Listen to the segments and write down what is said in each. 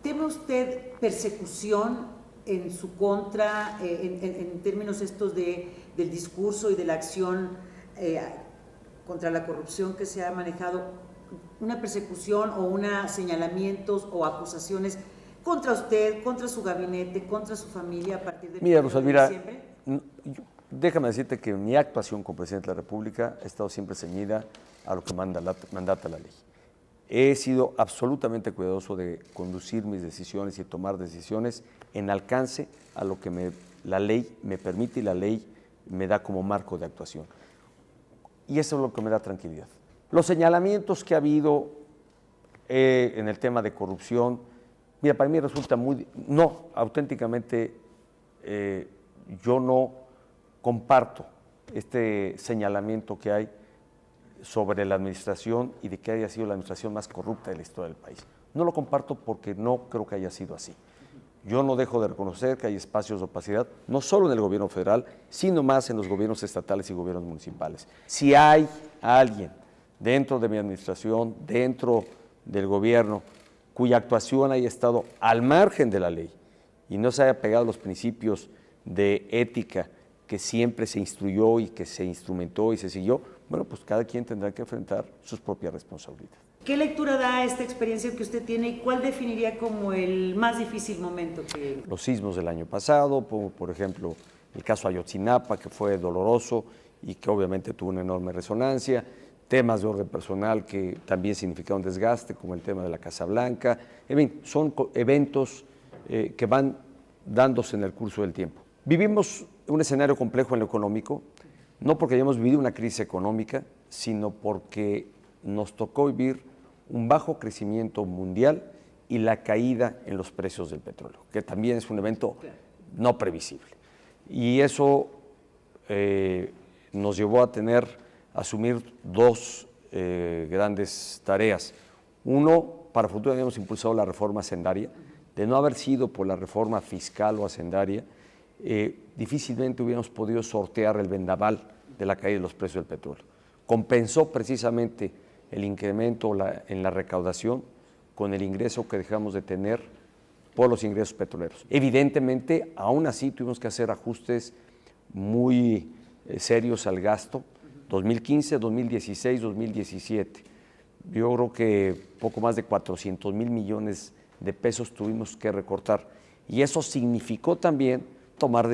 ¿Teme usted persecución en su contra, en términos estos del discurso y de la acción contra la corrupción que se ha manejado? ¿Una persecución o señalamientos o acusaciones contra usted, contra su gabinete, contra su familia a partir del 1 de diciembre? Déjame decirte que mi actuación como presidente de la República ha estado siempre ceñida a lo que mandata la ley. He sido absolutamente cuidadoso de conducir mis decisiones y tomar decisiones en alcance a lo que la ley me permite y la ley me da como marco de actuación. Y eso es lo que me da tranquilidad. Los señalamientos que ha habido en el tema de corrupción, mira, para mí resulta auténticamente yo no comparto este señalamiento que hay sobre la administración y de que haya sido la administración más corrupta de la historia del país. No lo comparto porque no creo que haya sido así. Yo no dejo de reconocer que hay espacios de opacidad, no solo en el gobierno federal, sino más en los gobiernos estatales y gobiernos municipales. Si hay alguien dentro de mi administración, dentro del gobierno, cuya actuación haya estado al margen de la ley y no se haya pegado a los principios de ética que siempre se instruyó y que se instrumentó y se siguió, bueno, pues cada quien tendrá que enfrentar sus propias responsabilidades. ¿Qué lectura da esta experiencia que usted tiene y cuál definiría como el más difícil momento? Los sismos del año pasado, por ejemplo, el caso Ayotzinapa, que fue doloroso y que obviamente tuvo una enorme resonancia, temas de orden personal que también significaron desgaste, como el tema de la Casa Blanca, en fin, son eventos que van dándose en el curso del tiempo. Vivimos un escenario complejo en lo económico, no porque hayamos vivido una crisis económica, sino porque nos tocó vivir un bajo crecimiento mundial y la caída en los precios del petróleo, que también es un evento no previsible. Y eso nos llevó a asumir dos grandes tareas. Uno, para el futuro habíamos impulsado la reforma hacendaria. De no haber sido por la reforma fiscal o hacendaria, difícilmente hubiéramos podido sortear el vendaval de la caída de los precios del petróleo. Compensó precisamente el incremento en la recaudación con el ingreso que dejamos de tener por los ingresos petroleros. Evidentemente, aún así tuvimos que hacer ajustes muy serios al gasto, 2015, 2016, 2017. Yo creo que poco más de 400,000 millones de pesos tuvimos que recortar. Y eso significó también tomar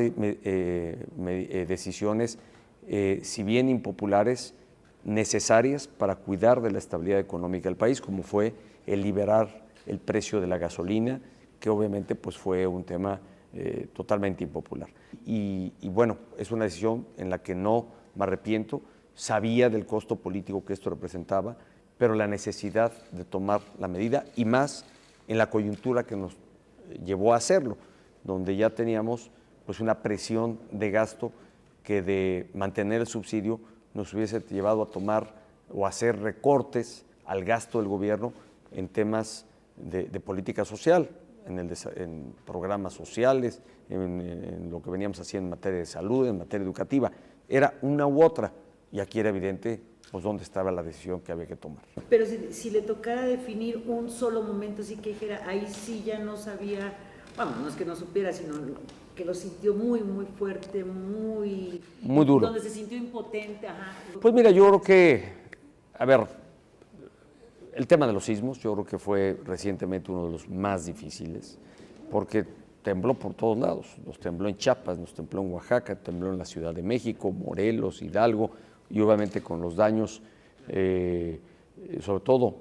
decisiones, si bien impopulares, necesarias para cuidar de la estabilidad económica del país, como fue el liberar el precio de la gasolina, que obviamente pues, fue un tema totalmente impopular. Y bueno, es una decisión en la que no me arrepiento, sabía del costo político que esto representaba, pero la necesidad de tomar la medida y más en la coyuntura que nos llevó a hacerlo, donde ya teníamos pues, una presión de gasto que de mantener el subsidio nos hubiese llevado a tomar o a hacer recortes al gasto del gobierno en temas de política social, en programas sociales, en lo que veníamos haciendo en materia de salud, en materia educativa. Era una u otra, y aquí era evidente pues, dónde estaba la decisión que había que tomar. Pero si le tocara definir un solo momento, así que dijera, ahí sí ya no sabía, bueno, no es que no supiera, sino que lo sintió muy, muy fuerte, muy duro. Donde se sintió impotente. Ajá. Pues mira, yo creo que, a ver, el tema de los sismos, yo creo que fue recientemente uno de los más difíciles, porque tembló por todos lados. Nos tembló en Chiapas, nos tembló en Oaxaca, tembló en la Ciudad de México, Morelos, Hidalgo, y obviamente con los daños, sobre todo,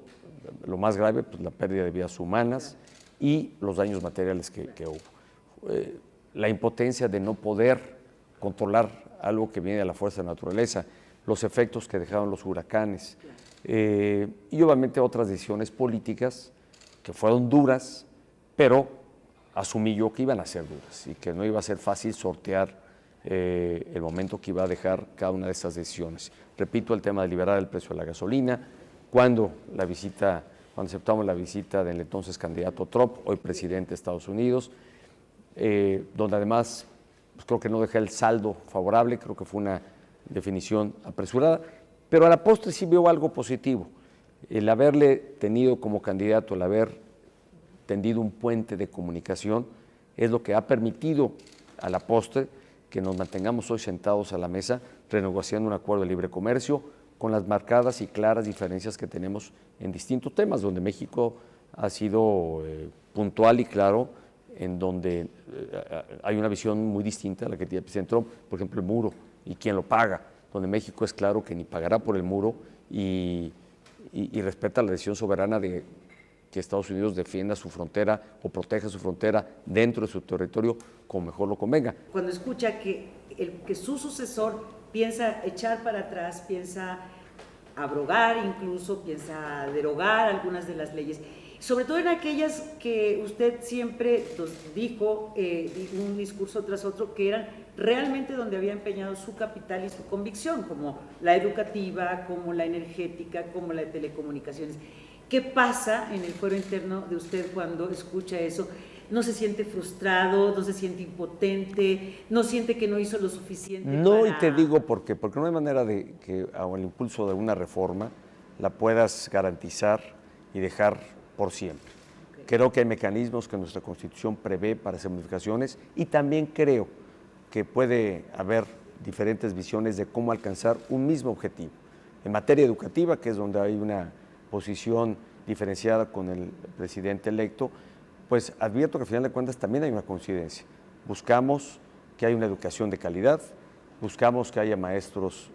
lo más grave, pues la pérdida de vidas humanas y los daños materiales que hubo. La impotencia de no poder controlar algo que viene de la fuerza de la naturaleza, los efectos que dejaron los huracanes, y obviamente otras decisiones políticas que fueron duras, pero asumí yo que iban a ser duras y que no iba a ser fácil sortear el momento que iba a dejar cada una de estas decisiones. Repito, el tema de liberar el precio de la gasolina, cuando aceptamos la visita del entonces candidato Trump, hoy presidente de Estados Unidos, donde además pues creo que no dejé el saldo favorable, creo que fue una definición apresurada, pero a la postre sí veo algo positivo, el haberle tenido como candidato, el haber tendido un puente de comunicación, es lo que ha permitido a la postre que nos mantengamos hoy sentados a la mesa renegociando un acuerdo de libre comercio con las marcadas y claras diferencias que tenemos en distintos temas, donde México ha sido puntual y claro, en donde hay una visión muy distinta a la que tiene el presidente Trump, por ejemplo, el muro y quién lo paga, donde México es claro que ni pagará por el muro y respeta la decisión soberana de que Estados Unidos defienda su frontera o proteja su frontera dentro de su territorio como mejor lo convenga. Cuando escucha que su sucesor piensa echar para atrás, piensa abrogar incluso, piensa derogar algunas de las leyes, sobre todo en aquellas que usted siempre dijo, un discurso tras otro, que eran realmente donde había empeñado su capital y su convicción, como la educativa, como la energética, como la de telecomunicaciones. ¿Qué pasa en el fuero interno de usted cuando escucha eso? ¿No se siente frustrado, no se siente impotente, no siente que no hizo lo suficiente? No, y te digo por qué, porque no hay manera de que al impulso de una reforma la puedas garantizar y dejar por siempre. Okay. Creo que hay mecanismos que nuestra Constitución prevé para hacer modificaciones y también creo que puede haber diferentes visiones de cómo alcanzar un mismo objetivo. En materia educativa, que es donde hay una posición diferenciada con el presidente electo, pues advierto que al final de cuentas también hay una coincidencia. Buscamos que haya una educación de calidad, buscamos que haya maestros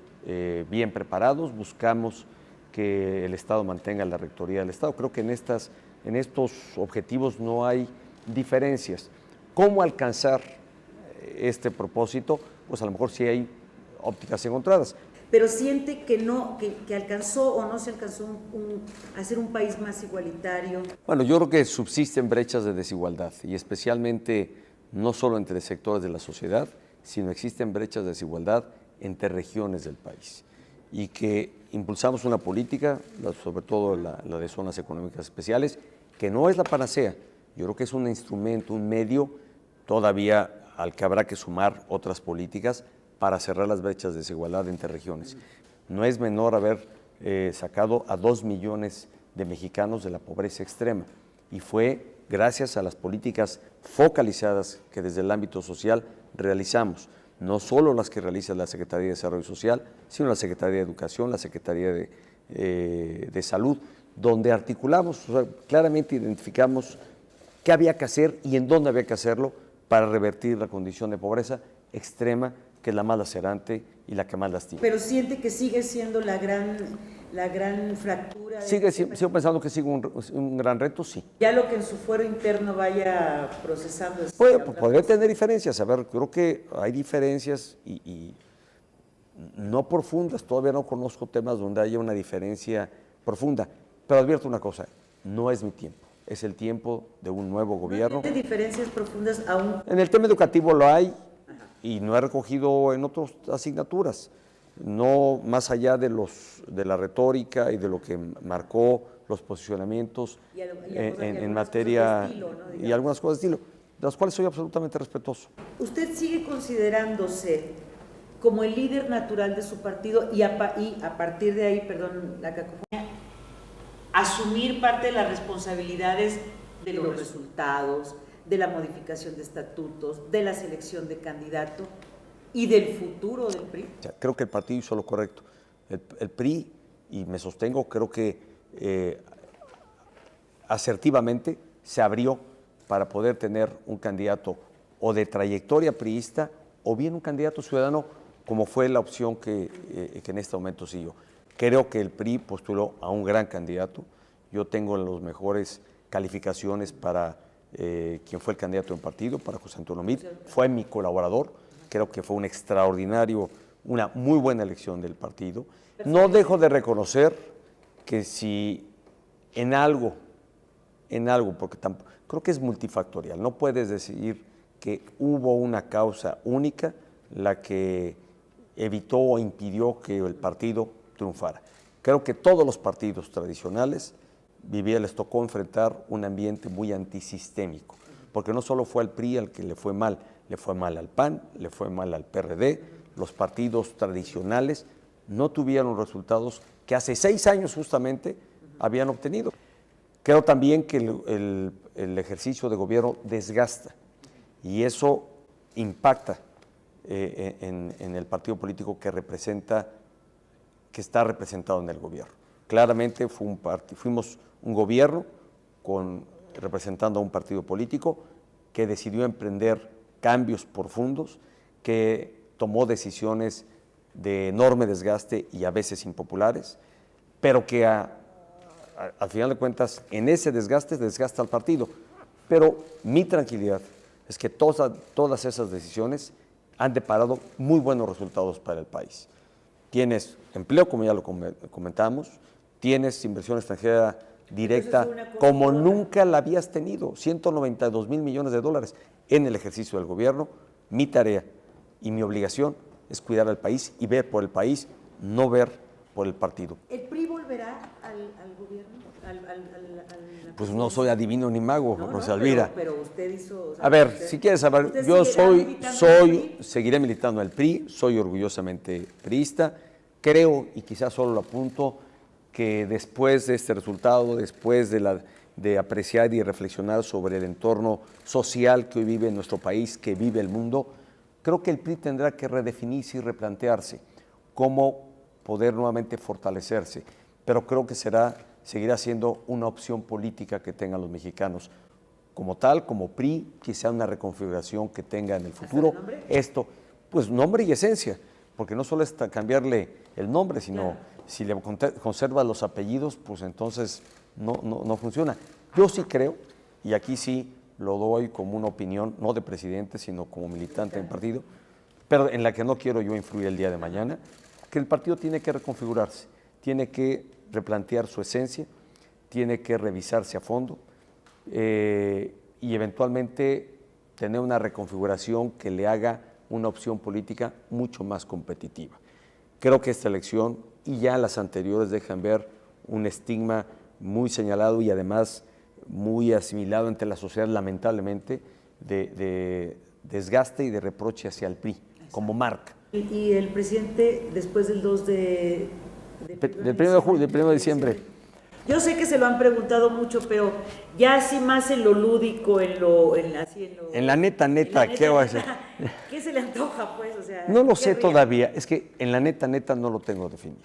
bien preparados, buscamos que el Estado mantenga la rectoría del Estado. Creo que en estos objetivos no hay diferencias. ¿Cómo alcanzar este propósito? Pues a lo mejor sí hay ópticas encontradas. Pero siente que no, que alcanzó o no se alcanzó a ser un país más igualitario. Bueno, yo creo que subsisten brechas de desigualdad y especialmente no solo entre sectores de la sociedad, sino existen brechas de desigualdad entre regiones del país y que impulsamos una política, sobre todo la de zonas económicas especiales, que no es la panacea. Yo creo que es un instrumento, un medio todavía al que habrá que sumar otras políticas para cerrar las brechas de desigualdad entre regiones. No es menor haber sacado a 2 millones de mexicanos de la pobreza extrema y fue gracias a las políticas focalizadas que desde el ámbito social realizamos, no solo las que realiza la Secretaría de Desarrollo Social, sino la Secretaría de Educación, la Secretaría de Salud, donde articulamos, o sea, claramente identificamos qué había que hacer y en dónde había que hacerlo para revertir la condición de pobreza extrema, que es la más lacerante y la que más lastima. Pero siente que sigue siendo la gran fractura. Sigo pensando que sigue un gran reto, sí. Ya lo que en su fuero interno vaya procesando. Podría tener diferencias, a ver, creo que hay diferencias y no profundas, todavía no conozco temas donde haya una diferencia profunda, pero advierto una cosa, no es mi tiempo. Es el tiempo de un nuevo gobierno. ¿No tiene diferencias profundas aún? En el tema educativo lo hay y no he recogido en otras asignaturas, no más allá de la retórica y de lo que marcó los posicionamientos en materia estilo, ¿no? Y algunas cosas de estilo, de las cuales soy absolutamente respetuoso. ¿Usted sigue considerándose como el líder natural de su partido y a partir de ahí, perdón la cacofonía, asumir parte de las responsabilidades de los resultados, de la modificación de estatutos, de la selección de candidato y del futuro del PRI? Creo que el partido hizo lo correcto. El PRI, y me sostengo, creo que asertivamente se abrió para poder tener un candidato o de trayectoria priista o bien un candidato ciudadano, como fue la opción que en este momento siguió. Creo que el PRI postuló a un gran candidato. Yo tengo las mejores calificaciones para quien fue el candidato en partido, para José Antonio Meade. Fue mi colaborador. Creo que fue una muy buena elección del partido. No dejo de reconocer que si en algo, porque creo que es multifactorial, no puedes decir que hubo una causa única la que evitó o impidió que el partido triunfara. Creo que todos los partidos tradicionales les tocó enfrentar un ambiente muy antisistémico, porque no solo fue al PRI al que le fue mal al PAN, le fue mal al PRD, los partidos tradicionales no tuvieron resultados que hace 6 años justamente habían obtenido. Creo también que el ejercicio de gobierno desgasta y eso impacta en el partido político que está representado en el gobierno. Claramente fuimos un gobierno representando a un partido político que decidió emprender cambios profundos, que tomó decisiones de enorme desgaste y a veces impopulares, pero que al final de cuentas en ese desgaste desgasta al partido. Pero mi tranquilidad es que todas esas decisiones han deparado muy buenos resultados para el país. Tienes empleo, como ya lo comentamos, tienes inversión extranjera directa como nunca la habías tenido, 192,000 millones de dólares en el ejercicio del gobierno. Mi tarea y mi obligación es cuidar al país y ver por el país, no ver por el partido. ¿El PRI volverá al gobierno? Pues no soy adivino ni mago, no, Rosa Elvira. Pero usted hizo... O sea, a ver, si quieres saber, yo seguiré militando al PRI, soy orgullosamente priista. Creo, y quizás solo lo apunto, que después de este resultado, después de apreciar y reflexionar sobre el entorno social que hoy vive nuestro país, que vive el mundo, creo que el PRI tendrá que redefinirse y replantearse cómo poder nuevamente fortalecerse, pero creo que seguirá siendo una opción política que tengan los mexicanos. Como tal, como PRI, quizá una reconfiguración que tenga en el futuro. ¿Hasta el nombre? Esto, pues nombre y esencia, porque no solo es cambiarle el nombre, sino si le conserva los apellidos, pues entonces no funciona. Yo sí creo, y aquí sí lo doy como una opinión, no de presidente, sino como militante del partido, pero en la que no quiero yo influir el día de mañana, que el partido tiene que reconfigurarse, tiene que replantear su esencia, tiene que revisarse a fondo y eventualmente tener una reconfiguración que le haga una opción política mucho más competitiva. Creo que esta elección y ya las anteriores dejan ver un estigma muy señalado y además muy asimilado entre la sociedad, lamentablemente, de desgaste y de reproche hacia el PRI como marca. Y el presidente, después del 2 del 1 de diciembre. Yo sé que se lo han preguntado mucho, pero ya así más en lo lúdico, en la neta, ¿qué va a hacer? ¿Qué se le antoja, pues? O sea, no lo sé todavía, es que en la neta no lo tengo definido.